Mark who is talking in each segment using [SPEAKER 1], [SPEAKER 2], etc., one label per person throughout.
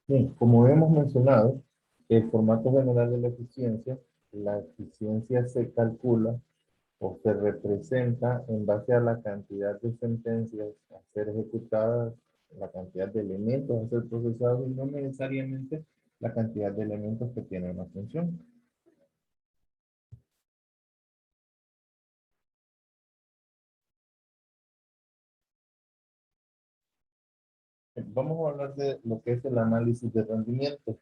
[SPEAKER 1] Bien, como hemos mencionado, el formato general de la eficiencia se calcula o se representa en base a la cantidad de sentencias a ser ejecutadas, la cantidad de elementos a ser procesados y no necesariamente la cantidad de elementos que tiene una función. Vamos a hablar de lo que es el análisis de rendimiento.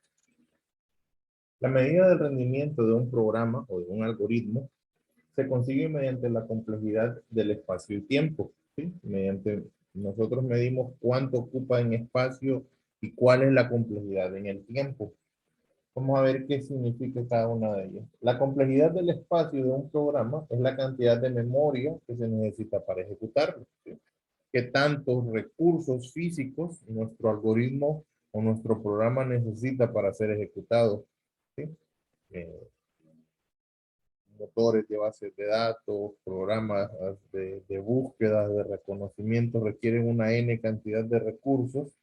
[SPEAKER 1] La medida del rendimiento de un programa o de un algoritmo se consigue mediante la complejidad del espacio y tiempo, ¿sí? Mediante nosotros medimos cuánto ocupa en espacio y cuál es la complejidad en el tiempo. Vamos a ver qué significa cada una de ellas. La complejidad del espacio de un programa es la cantidad de memoria que se necesita para ejecutarlo, ¿sí? ¿Qué tantos recursos físicos nuestro algoritmo o nuestro programa necesita para ser ejecutado? ¿Sí? Eh, Motores de bases de datos, programas de búsqueda, de reconocimiento, requieren una N cantidad de recursos,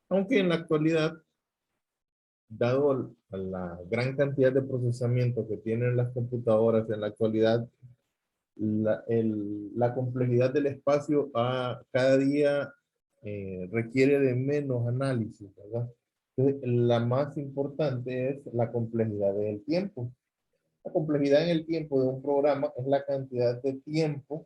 [SPEAKER 1] aunque en la actualidad, dado la gran cantidad de procesamiento que tienen las computadoras en la actualidad, la complejidad del espacio cada día requiere de menos análisis, ¿verdad? Entonces, la más importante es la complejidad del tiempo. La complejidad en el tiempo de un programa es la cantidad de tiempo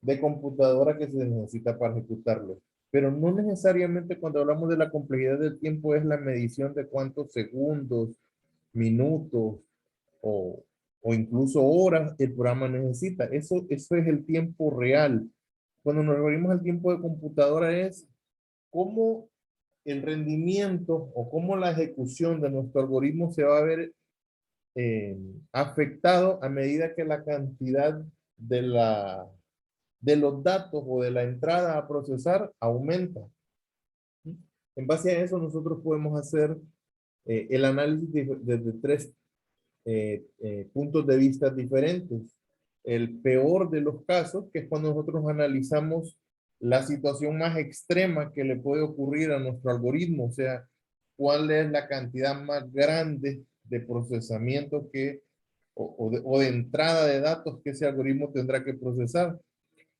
[SPEAKER 1] de computadora que se necesita para ejecutarlo. Pero no necesariamente cuando hablamos de la complejidad del tiempo es la medición de cuántos segundos, minutos o, o incluso horas el programa necesita. Eso es el tiempo real. Cuando nos referimos al tiempo de computadora es cómo el rendimiento o cómo la ejecución de nuestro algoritmo se va a ver afectado a medida que la cantidad de, de los datos o de la entrada a procesar aumenta. En base a eso nosotros podemos hacer el análisis desde tres puntos de vista diferentes. El peor de los casos, que es cuando nosotros analizamos la situación más extrema que le puede ocurrir a nuestro algoritmo, o sea, cuál es la cantidad más grande de procesamiento que o de entrada de datos que ese algoritmo tendrá que procesar.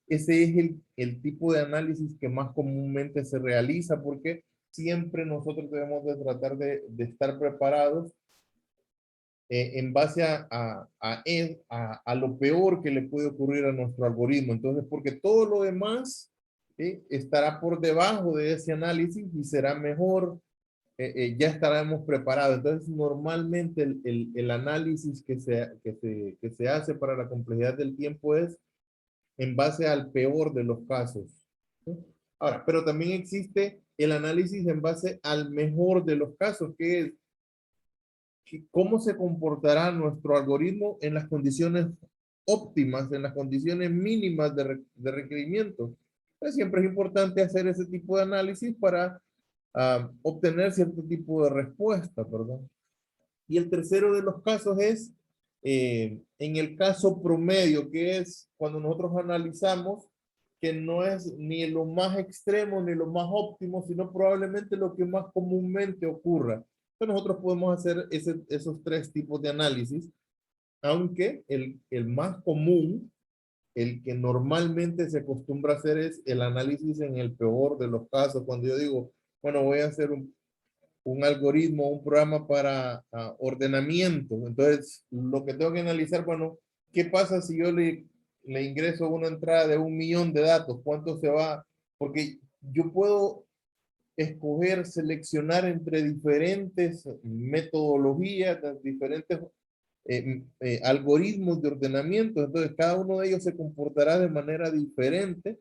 [SPEAKER 1] Ese es el tipo de análisis que más comúnmente se realiza porque siempre nosotros debemos de tratar de estar preparados en base a lo peor que le puede ocurrir a nuestro algoritmo. Entonces, porque todo lo demás estará por debajo de ese análisis y será mejor, ya estaremos preparados. Entonces, normalmente el análisis que se hace para la complejidad del tiempo es en base al peor de los casos. ¿Sí? Ahora, pero también existe el análisis en base al mejor de los casos, que es cómo se comportará nuestro algoritmo en las condiciones óptimas, en las condiciones mínimas de requerimiento. Pues siempre es importante hacer ese tipo de análisis para obtener cierto tipo de respuesta, ¿verdad? Y el tercero de los casos es en el caso promedio, que es cuando nosotros analizamos que no es ni lo más extremo ni lo más óptimo, sino probablemente lo que más comúnmente ocurra. Entonces nosotros podemos hacer esos tres tipos de análisis, aunque el más común, el que normalmente se acostumbra a hacer es el análisis en el peor de los casos. Cuando yo digo, bueno, voy a hacer un algoritmo, un programa para ordenamiento. Entonces, lo que tengo que analizar, bueno, ¿qué pasa si yo le ingreso una entrada de 1 millón de datos? ¿Cuánto se va? Porque yo puedo escoger, seleccionar entre diferentes metodologías, diferentes algoritmos de ordenamiento. Entonces, cada uno de ellos se comportará de manera diferente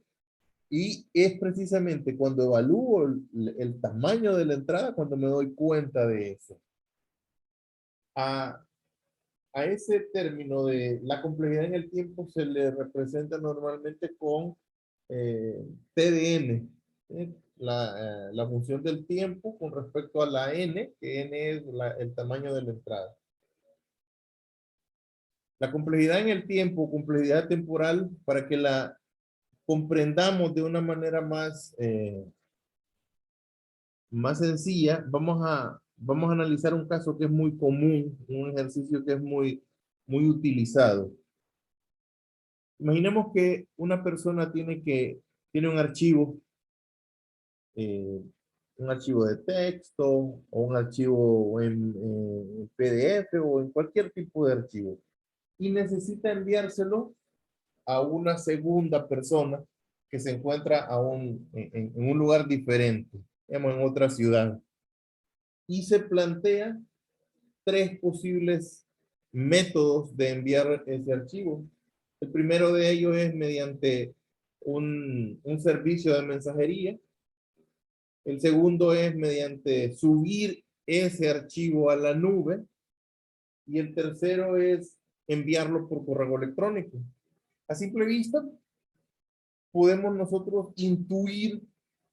[SPEAKER 1] y es precisamente cuando evalúo el tamaño de la entrada cuando me doy cuenta de eso. A, a ese término de la complejidad en el tiempo se le representa normalmente con TDN, la función del tiempo con respecto a la n, que n es el tamaño de la entrada. La complejidad en el tiempo, complejidad temporal, para que la comprendamos de una manera más sencilla, vamos a analizar un caso que es muy común, un ejercicio que es muy utilizado. Imaginemos que una persona tiene eh, un archivo de texto o un archivo en PDF o en cualquier tipo de archivo y necesita enviárselo a una segunda persona que se encuentra en un lugar diferente, digamos, en otra ciudad. Y se plantea tres posibles métodos de enviar ese archivo. El primero de ellos es mediante un servicio de mensajería. El segundo es mediante subir ese archivo a la nube. Y el tercero es enviarlo por correo electrónico. A simple vista, podemos nosotros intuir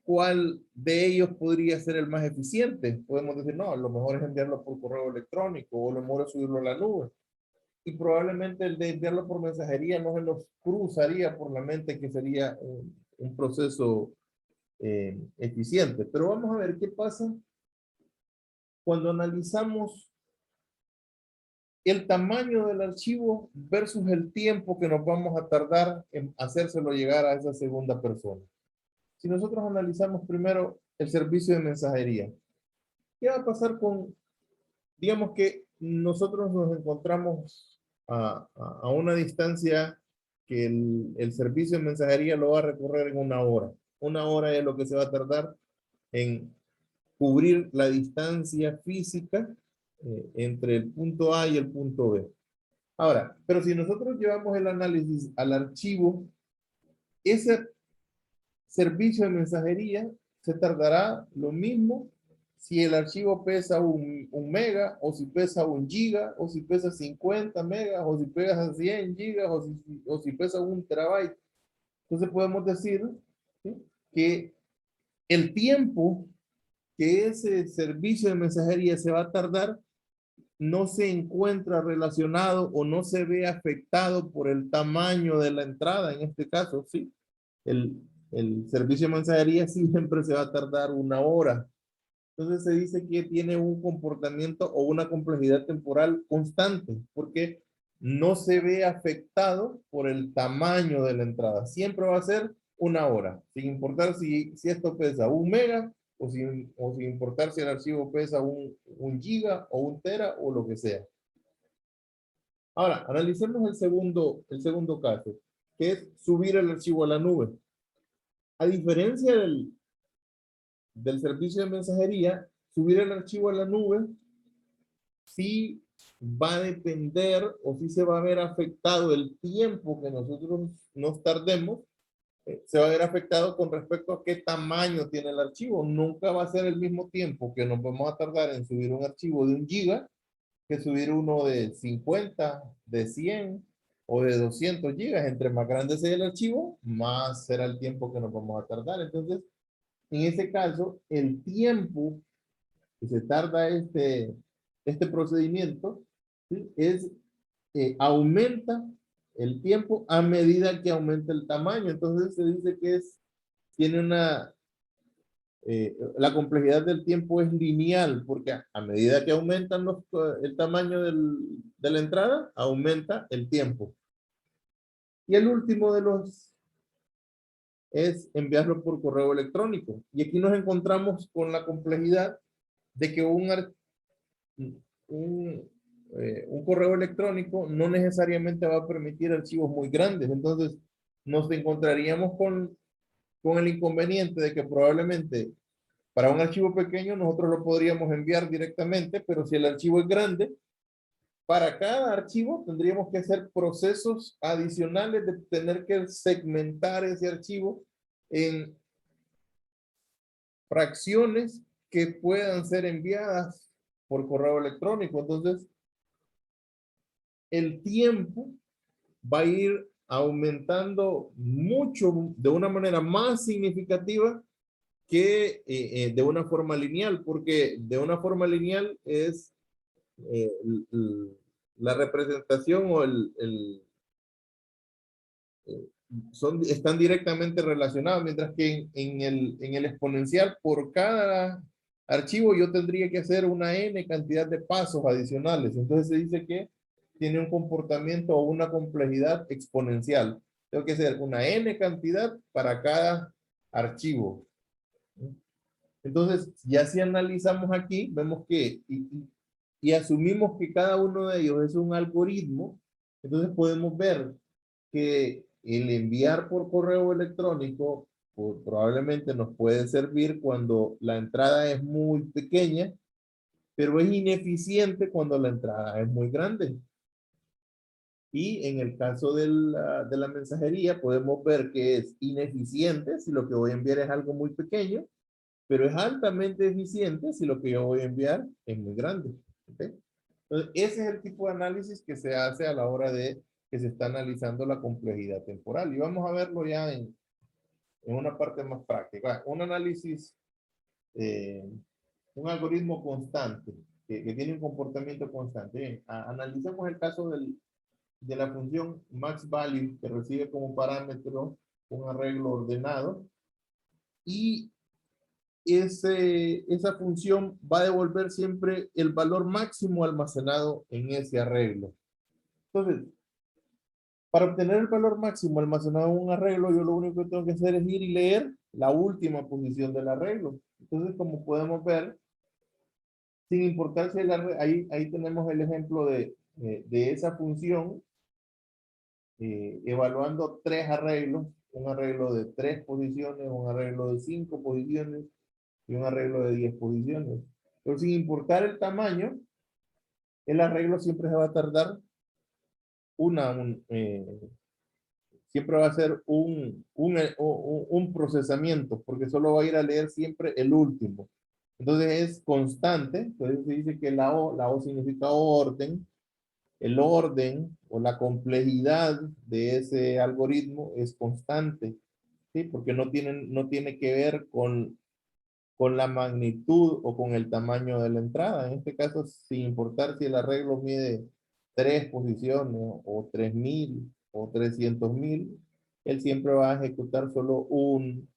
[SPEAKER 1] cuál de ellos podría ser el más eficiente. Podemos decir, no, lo mejor es enviarlo por correo electrónico o lo mejor es subirlo a la nube. Y probablemente el de enviarlo por mensajería no se nos cruzaría por la mente que sería un proceso eficiente. Pero vamos a ver qué pasa cuando analizamos el tamaño del archivo versus el tiempo que nos vamos a tardar en hacérselo llegar a esa segunda persona. Si nosotros analizamos primero el servicio de mensajería, ¿qué va a pasar con, digamos que nosotros nos encontramos a una distancia que el servicio de mensajería lo va a recorrer en una hora? Una hora es lo que se va a tardar en cubrir la distancia física entre el punto A y el punto B. Ahora, pero si nosotros llevamos el análisis al archivo, ese servicio de mensajería se tardará lo mismo si el archivo pesa un mega, o si pesa un giga, o si pesa 50 megas, o si pesa 100 gigas, o si pesa un terabyte. Entonces podemos decir, ¿sí?, que el tiempo que ese servicio de mensajería se va a tardar no se encuentra relacionado o no se ve afectado por el tamaño de la entrada, en este caso, ¿sí? El, el servicio de mensajería siempre se va a tardar una hora. Entonces se dice que tiene un comportamiento o una complejidad temporal constante, porque no se ve afectado por el tamaño de la entrada. Siempre va a ser una hora, sin importar si esto pesa un mega o sin importar si el archivo pesa un giga o un tera o lo que sea. Ahora, analicemos el segundo caso, que es subir el archivo a la nube. A diferencia del servicio de mensajería, subir el archivo a la nube sí va a depender o sí se va a ver afectado el tiempo que nosotros nos tardemos, se va a ver afectado con respecto a qué tamaño tiene el archivo. Nunca va a ser el mismo tiempo que nos vamos a tardar en subir un archivo de 1 giga que subir uno de 50, de 100 o de 200 gigas. Entre más grande sea el archivo, más será el tiempo que nos vamos a tardar. Entonces, en ese caso, el tiempo que se tarda este procedimiento, ¿sí?, aumenta el tiempo a medida que aumenta el tamaño. Entonces se dice que tiene la complejidad del tiempo es lineal, porque a medida que aumentan el tamaño de la entrada, aumenta el tiempo. Y el último de los es enviarlo por correo electrónico. Y aquí nos encontramos con la complejidad de que un correo electrónico no necesariamente va a permitir archivos muy grandes. Entonces, nos encontraríamos con el inconveniente de que probablemente para un archivo pequeño nosotros lo podríamos enviar directamente, pero si el archivo es grande, para cada archivo tendríamos que hacer procesos adicionales de tener que segmentar ese archivo en fracciones que puedan ser enviadas por correo electrónico. Entonces, el tiempo va a ir aumentando mucho, de una manera más significativa que de una forma lineal, porque de una forma lineal es eh, la representación o están directamente relacionados, mientras que en el exponencial, por cada archivo yo tendría que hacer una n cantidad de pasos adicionales. Entonces se dice que tiene un comportamiento o una complejidad exponencial. Tengo que hacer una n cantidad para cada archivo. Entonces, ya si analizamos aquí, vemos que, y asumimos que cada uno de ellos es un algoritmo, entonces podemos ver que el enviar por correo electrónico probablemente nos puede servir cuando la entrada es muy pequeña, pero es ineficiente cuando la entrada es muy grande. Y en el caso de la mensajería, podemos ver que es ineficiente si lo que voy a enviar es algo muy pequeño, pero es altamente eficiente si lo que yo voy a enviar es muy grande. ¿Okay? Entonces, ese es el tipo de análisis que se hace a la hora de que se está analizando la complejidad temporal. Y vamos a verlo ya en una parte más práctica. Un análisis, eh, un algoritmo constante, que tiene un comportamiento constante. Bien, analicemos el caso de la función max value, que recibe como parámetro un arreglo ordenado, y esa función va a devolver siempre el valor máximo almacenado en ese arreglo. Entonces, para obtener el valor máximo almacenado en un arreglo, yo lo único que tengo que hacer es ir y leer la última posición del arreglo. Entonces, como podemos ver, sin importar si el arreglo, ahí tenemos el ejemplo de esa función, evaluando tres arreglos, un arreglo de 3 posiciones, un arreglo de 5 posiciones y un arreglo de 10 posiciones. Pero sin importar el tamaño, el arreglo siempre se va a tardar siempre va a ser un procesamiento, porque solo va a ir a leer siempre el último. Entonces es constante, entonces se dice que la O significa orden, el orden o la complejidad de ese algoritmo es constante, ¿sí? Porque no tiene que ver con la magnitud o con el tamaño de la entrada. En este caso, sin importar si el arreglo mide 3 posiciones o 3000 o 300,000, él siempre va a ejecutar solo un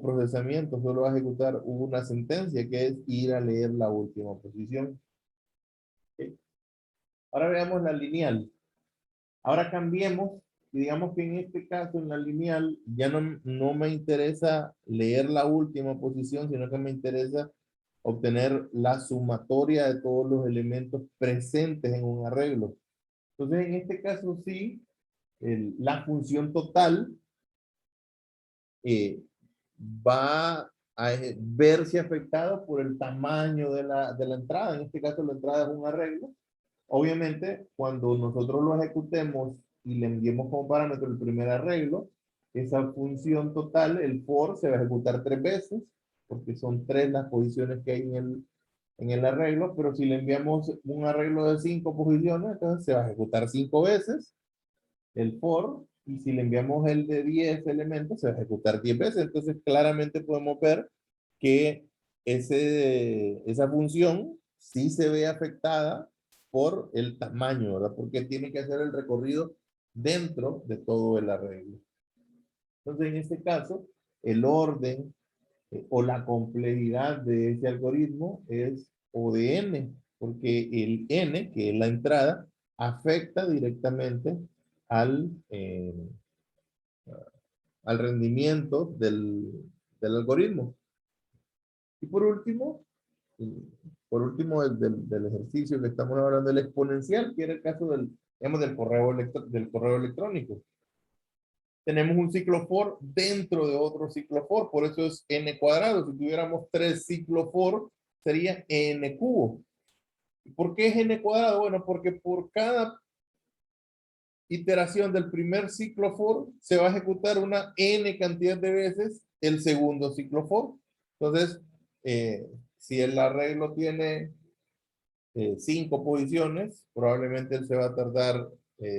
[SPEAKER 1] procesamiento, solo va a ejecutar una sentencia, que es ir a leer la última posición. ¿Okay? Ahora veamos la lineal. Ahora cambiemos y digamos que en este caso, en la lineal, ya no me interesa leer la última posición, sino que me interesa obtener la sumatoria de todos los elementos presentes en un arreglo. Entonces, en este caso sí, la función total eh, va a verse afectada por el tamaño de la entrada. En este caso, la entrada es un arreglo. Obviamente, cuando nosotros lo ejecutemos y le enviemos como parámetro el primer arreglo, esa función total, el for, se va a ejecutar 3 veces, porque son 3 las posiciones que hay en el arreglo, pero si le enviamos un arreglo de 5 posiciones, entonces se va a ejecutar 5 veces el for, y si le enviamos el de 10 elementos, se va a ejecutar 10 veces. Entonces, claramente podemos ver que esa función sí se ve afectada por el tamaño, ¿verdad? Porque tiene que hacer el recorrido dentro de todo el arreglo. Entonces, en este caso, el orden o la complejidad de ese algoritmo es O de n, porque el n, que es la entrada, afecta directamente al, eh, al rendimiento del algoritmo. Y por último del ejercicio que estamos hablando, del exponencial, que era el caso digamos, del correo electrónico. Tenemos un ciclo for dentro de otro ciclo for, por eso es n cuadrado. Si tuviéramos 3 ciclos for, sería n cubo. ¿Por qué es n cuadrado? Bueno, porque por cada iteración del primer ciclo for se va a ejecutar una n cantidad de veces el segundo ciclo for. Entonces, si el arreglo tiene 5 posiciones, probablemente él se va a tardar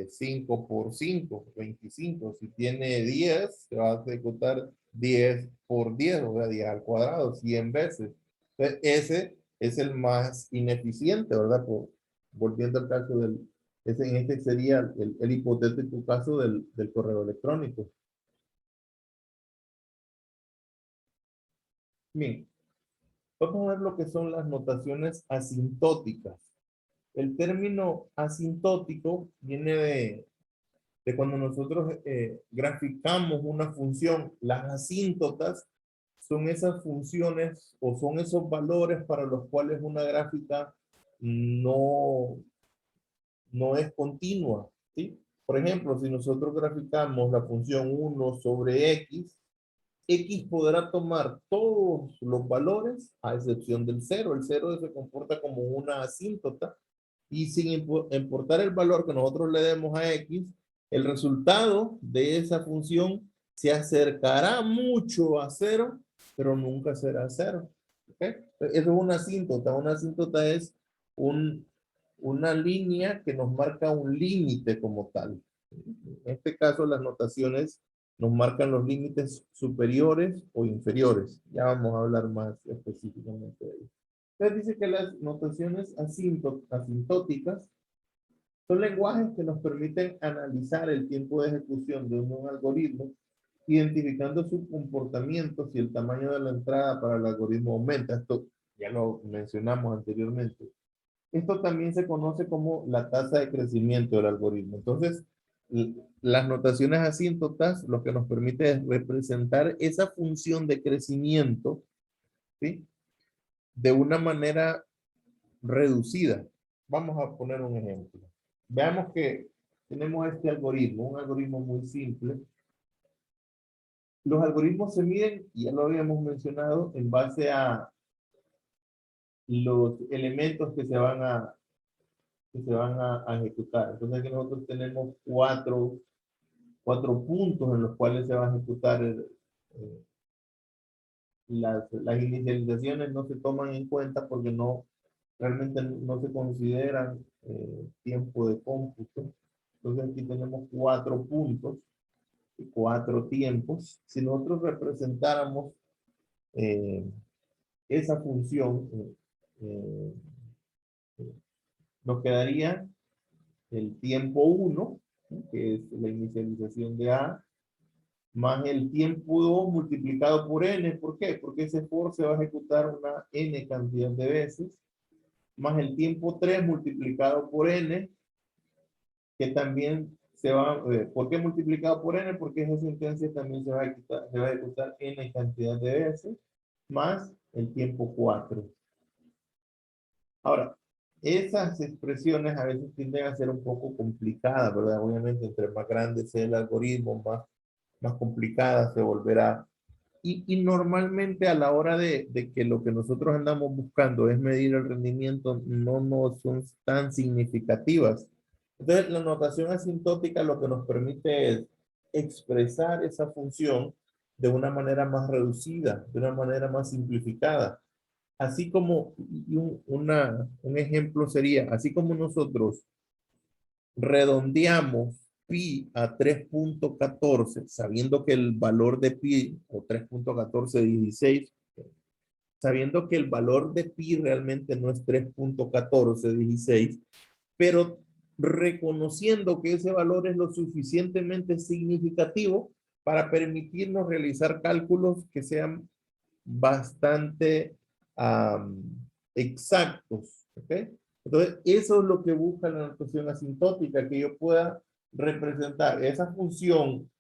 [SPEAKER 1] 5 por 5, 25. Si tiene 10, se va a ejecutar 10 por 10, o sea, 10 al cuadrado, 100 veces. Entonces, ese es el más ineficiente, ¿verdad? Volviendo al caso en este sería el hipotético caso del correo electrónico. Bien. Vamos a ver lo que son las notaciones asintóticas. El término asintótico viene de cuando nosotros graficamos una función. Las asíntotas son esas funciones o son esos valores para los cuales una gráfica no, no es continua, ¿sí? Por ejemplo, si nosotros graficamos la función 1 sobre x, x podrá tomar todos los valores a excepción del 0. El 0 se comporta como una asíntota y sin importar el valor que nosotros le demos a x, el resultado de esa función se acercará mucho a 0, pero nunca será 0. ¿Okay? Eso es una asíntota. Una asíntota es una línea que nos marca un límite como tal. En este caso, las notaciones nos marcan los límites superiores o inferiores. Ya vamos a hablar más específicamente de ello. Entonces dice que las notaciones asintóticas son lenguajes que nos permiten analizar el tiempo de ejecución de un algoritmo, identificando su comportamiento si el tamaño de la entrada para el algoritmo aumenta. Esto ya lo mencionamos anteriormente. Esto también se conoce como la tasa de crecimiento del algoritmo. Entonces, las notaciones asíntotas lo que nos permite es representar esa función de crecimiento, ¿sí? De una manera reducida. Vamos a poner un ejemplo. Veamos que tenemos este algoritmo, un algoritmo muy simple. Los algoritmos se miden, ya lo habíamos mencionado, en base a los elementos que se van a ejecutar. Entonces aquí nosotros tenemos cuatro puntos en los cuales se va a ejecutar las inicializaciones. No se toman en cuenta porque realmente no se consideran tiempo de cómputo. Entonces aquí tenemos 4 puntos y 4 tiempos. Si nosotros representáramos esa función, nos quedaría el tiempo 1, que es la inicialización de A, más el tiempo 2 multiplicado por n. ¿Por qué? Porque ese for se va a ejecutar una n cantidad de veces, más el tiempo 3 multiplicado por n, que también se va, ¿por qué multiplicado por n? Porque esa sentencia también se va a ejecutar n cantidad de veces, más el tiempo 4. Ahora, esas expresiones a veces tienden a ser un poco complicadas, ¿verdad? Obviamente, entre más grande sea el algoritmo, más complicada se volverá. Y normalmente a la hora de que lo que nosotros andamos buscando es medir el rendimiento, no son tan significativas. Entonces, la notación asintótica lo que nos permite es expresar esa función de una manera más reducida, de una manera más simplificada. Así como un ejemplo sería, así como nosotros redondeamos pi a 3.14, sabiendo que el valor de pi, o 3.1416, sabiendo que el valor de pi realmente no es 3.1416, pero reconociendo que ese valor es lo suficientemente significativo para permitirnos realizar cálculos que sean bastante exactos. ¿Okay? Entonces, eso es lo que busca la notación asintótica, que yo pueda representar esa función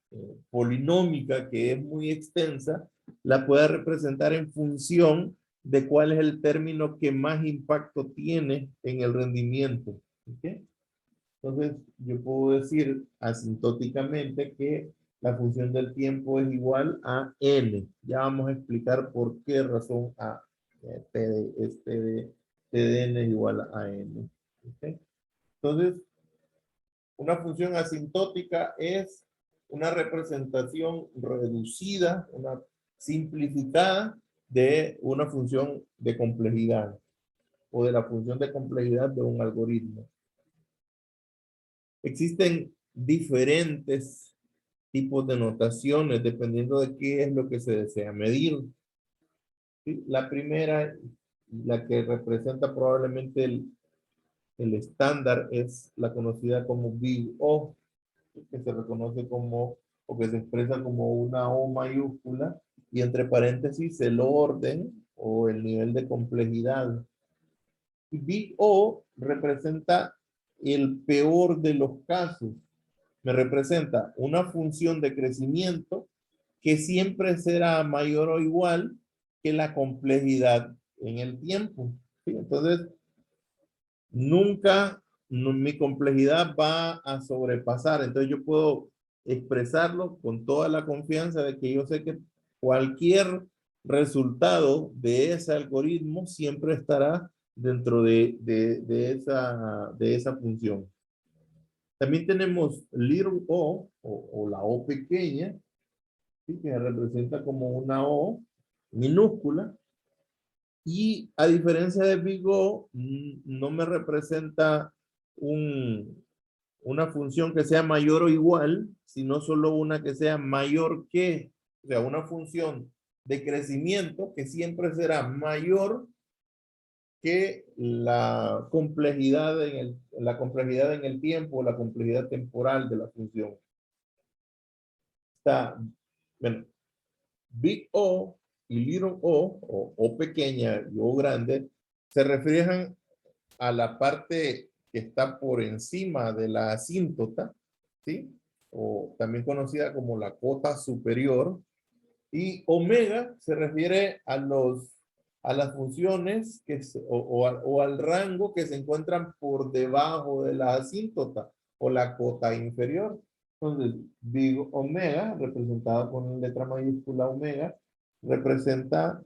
[SPEAKER 1] polinómica que es muy extensa, la pueda representar en función de cuál es el término que más impacto tiene en el rendimiento. ¿Okay? Entonces, yo puedo decir asintóticamente que la función del tiempo es igual a n. Ya vamos a explicar por qué razón a T de n es igual a n. ¿Okay? Entonces, una función asintótica es una representación reducida, una simplificada de una función de complejidad o de la función de complejidad de un algoritmo. Existen diferentes tipos de notaciones dependiendo de qué es lo que se desea medir. ¿Sí? La primera, la que representa probablemente el estándar, es la conocida como Big O, que se reconoce como, o que se expresa como una O mayúscula, y entre paréntesis el orden o el nivel de complejidad. Y Big O representa el peor de los casos. Me representa una función de crecimiento que siempre será mayor o igual que la complejidad en el tiempo. ¿Sí? Entonces, nunca mi complejidad va a sobrepasar. Entonces, yo puedo expresarlo con toda la confianza de que yo sé que cualquier resultado de ese algoritmo siempre estará dentro de esa función. También tenemos little o la O pequeña, ¿sí? Que representa como una O minúscula. Y a diferencia de Big O, no me representa una función que sea mayor o igual, sino solo una que sea mayor que, o sea, una función de crecimiento que siempre será mayor que la complejidad en el tiempo, la complejidad temporal de la función. Está, bueno, Big O y Little O pequeña y O grande, se refieren a la parte que está por encima de la asíntota, ¿sí? O también conocida como la cota superior. Y omega se refiere a las funciones o al rango que se encuentran por debajo de la asíntota o la cota inferior. Entonces, digo omega, representado con letra mayúscula omega, representa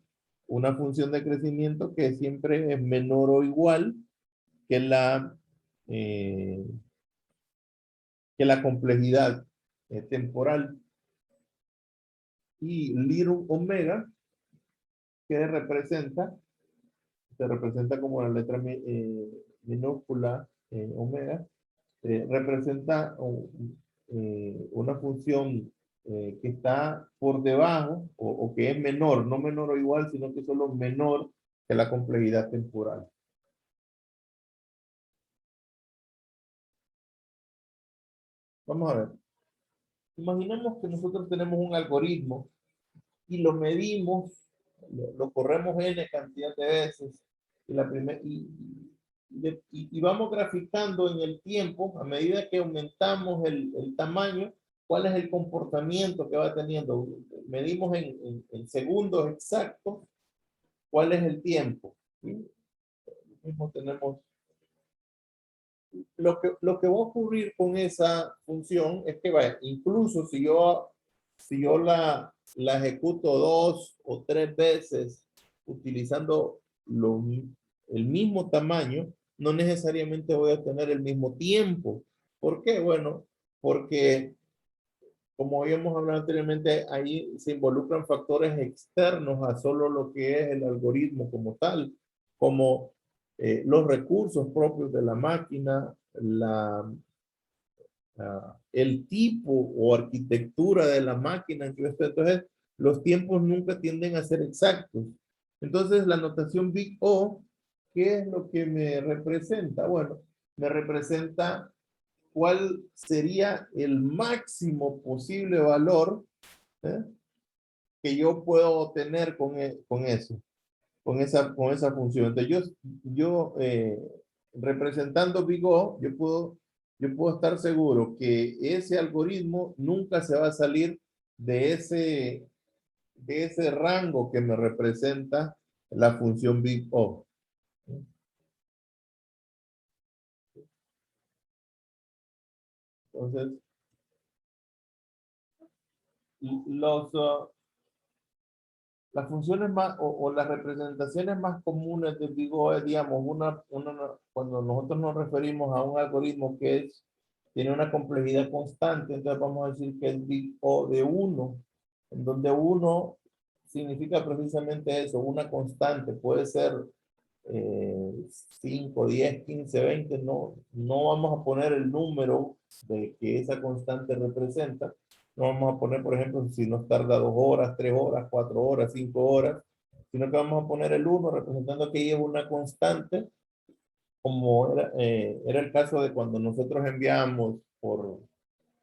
[SPEAKER 1] una función de crecimiento que siempre es menor o igual que eh, la complejidad temporal. Y little omega, que se representa como la letra minúscula omega, representa una función que está por debajo o que es menor, no menor o igual, sino que solo menor que la complejidad temporal. Vamos a ver. Imaginemos que nosotros tenemos un algoritmo y lo medimos, lo corremos n cantidad de veces y vamos graficando en el tiempo a medida que aumentamos el tamaño, cuál es el comportamiento que va teniendo. Medimos en segundos exactos cuál es el tiempo. ¿Sí? Mismo tenemos lo que va a ocurrir con esa función es que vaya, incluso si yo la ejecuto 2 o 3 veces utilizando el mismo tamaño, no necesariamente voy a tener el mismo tiempo. ¿Por qué? Bueno, porque como habíamos hablado anteriormente, ahí se involucran factores externos a solo lo que es el algoritmo como tal, como los recursos propios de la máquina, el tipo o arquitectura de la máquina en que está. Entonces, los tiempos nunca tienden a ser exactos. Entonces, la notación Big O, ¿qué es lo que me representa? Bueno, me representa cuál sería el máximo posible valor ¿eh? Que yo puedo obtener con eso, con esa función. Entonces, representando Big O, yo puedo estar seguro que ese algoritmo nunca se va a salir de ese rango que me representa la función Big O. Entonces, los, las funciones más o las representaciones más comunes de Big O es, digamos, cuando nosotros nos referimos a un algoritmo tiene una complejidad constante, entonces vamos a decir que es Big O de 1, en donde 1 significa precisamente eso, una constante, puede ser 5, 10, 15, 20, no vamos a poner el número de que esa constante representa, no vamos a poner, por ejemplo, si nos tarda 2 horas, 3 horas, 4 horas, 5 horas, sino que vamos a poner el 1 representando que es una constante, como era el caso de cuando nosotros enviamos por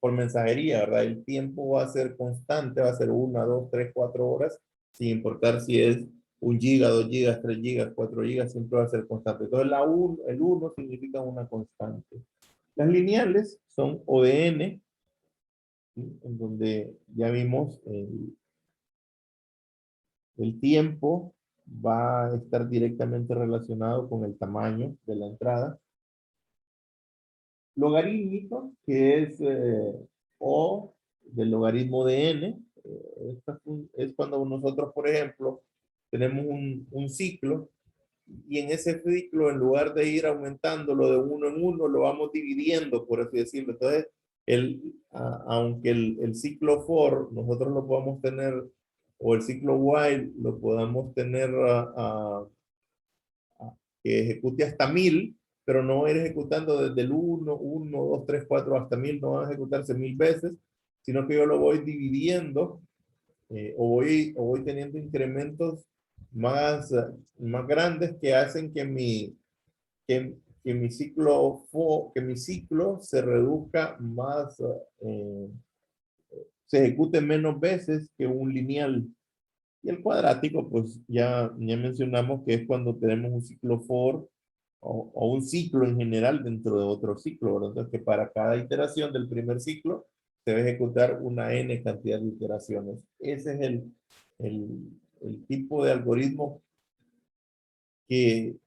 [SPEAKER 1] mensajería, ¿verdad? El tiempo va a ser constante, va a ser 1, 2, 3, 4 horas, sin importar si es 1 giga, 2 gigas, 3 gigas, 4 gigas, siempre va a ser constante. Entonces el 1 significa una constante. Las lineales son O de n, ¿sí? En donde ya vimos el tiempo va a estar directamente relacionado con el tamaño de la entrada. Logarítmico, que es O del logaritmo de n. Es cuando nosotros, por ejemplo, tenemos un ciclo y en ese ciclo, en lugar de ir aumentándolo de uno en uno, lo vamos dividiendo, por así decirlo. Entonces, aunque el ciclo for nosotros lo podamos tener, o el ciclo while lo podamos tener que ejecute hasta 1000, pero no ir ejecutando desde el 1, 1, 2, 3, 4 hasta 1000, no va a ejecutarse 1000 veces, sino que yo lo voy dividiendo o voy teniendo incrementos más grandes que hacen que mi ciclo se reduzca más, se ejecute menos veces que un lineal. Y el cuadrático, pues ya mencionamos que es cuando tenemos un ciclo for o un ciclo en general dentro de otro ciclo, ¿verdad? Entonces, que para cada iteración del primer ciclo se debe ejecutar una n cantidad de iteraciones. Ese es el, el tipo de algoritmo que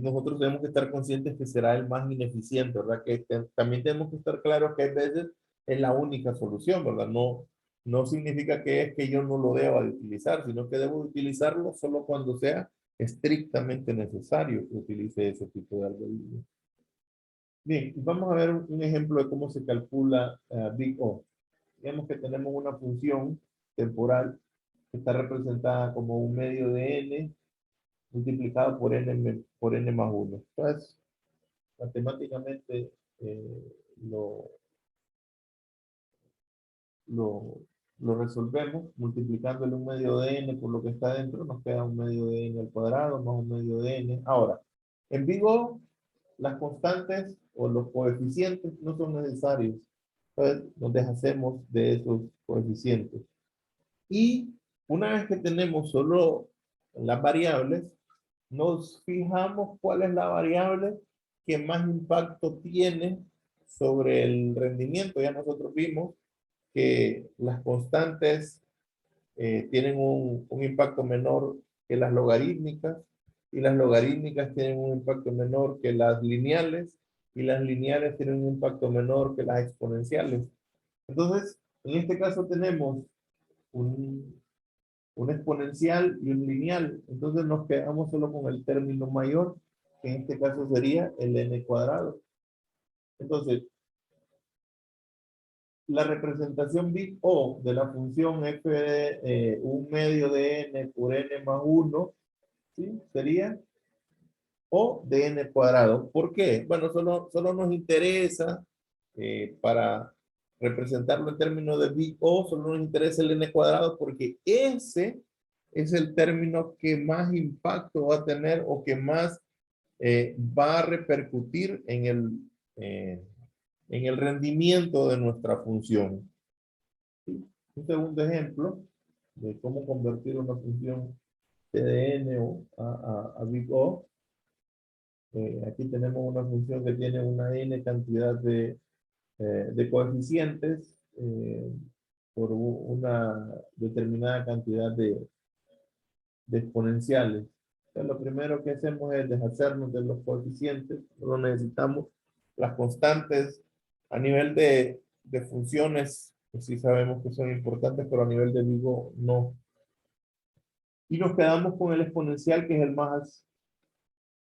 [SPEAKER 1] nosotros tenemos que estar conscientes que será el más ineficiente, ¿verdad? Que también tenemos que estar claros que a veces es la única solución, ¿verdad? No significa que es que yo no lo deba de utilizar, sino que debo utilizarlo solo cuando sea estrictamente necesario que utilice ese tipo de algoritmo. Bien, vamos a ver un ejemplo de cómo se calcula Big O. Digamos que tenemos una función temporal que está representada como un medio de n multiplicado por n más 1. Entonces, matemáticamente lo, lo, lo resolvemos multiplicándole un medio de n por lo que está dentro, nos queda un medio de n al cuadrado más un medio de n. Ahora, en Vigo, las constantes o los coeficientes no son necesarios. Entonces, nos deshacemos de esos coeficientes. Y una vez que tenemos solo las variables, nos fijamos cuál es la variable que más impacto tiene sobre el rendimiento. Ya nosotros vimos que las constantes tienen un impacto menor que las logarítmicas y las logarítmicas tienen un impacto menor que las lineales y las lineales tienen un impacto menor que las exponenciales. Entonces, en este caso tenemos un exponencial y un lineal. Entonces nos quedamos solo con el término mayor, que en este caso sería el n cuadrado. Entonces, la representación big O de la función f de un medio de n por n más 1, ¿sí? Sería O de n cuadrado. ¿Por qué? Bueno, solo nos interesa para representarlo en términos de big O, solo nos interesa el n cuadrado porque ese es el término que más impacto va a tener o que más va a repercutir en el rendimiento de nuestra función. ¿Sí? Un segundo ejemplo de cómo convertir una función T de n a big O. Aquí tenemos una función que tiene una n cantidad de coeficientes por una determinada cantidad de exponenciales. Entonces, lo primero que hacemos es deshacernos de los coeficientes. Solo necesitamos las constantes a nivel de funciones, que sí sabemos que son importantes, pero a nivel de Vigo no. Y nos quedamos con el exponencial, que es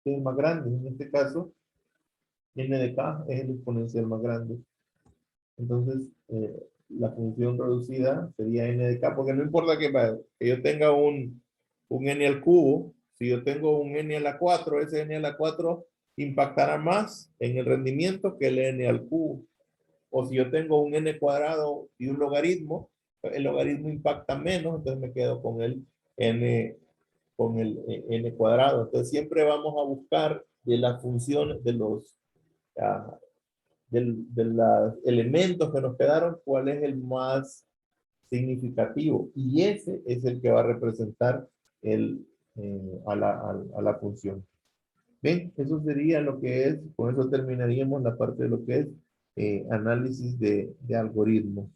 [SPEAKER 1] que es el más grande. En este caso, n de k es el exponencial más grande. Entonces, la función reducida sería n de k, porque no importa que yo tenga un n al cubo, si yo tengo un n a la 4, ese n a la 4 impactará más en el rendimiento que el n al cubo. O si yo tengo un n cuadrado y un logaritmo, el logaritmo impacta menos, entonces me quedo con el n cuadrado. Entonces siempre vamos a buscar de las funciones ah, de los elementos que nos quedaron, cuál es el más significativo. Y ese es el que va a representar el a la función. Bien, eso sería lo que es, con eso terminaríamos la parte de lo que es análisis de algoritmos.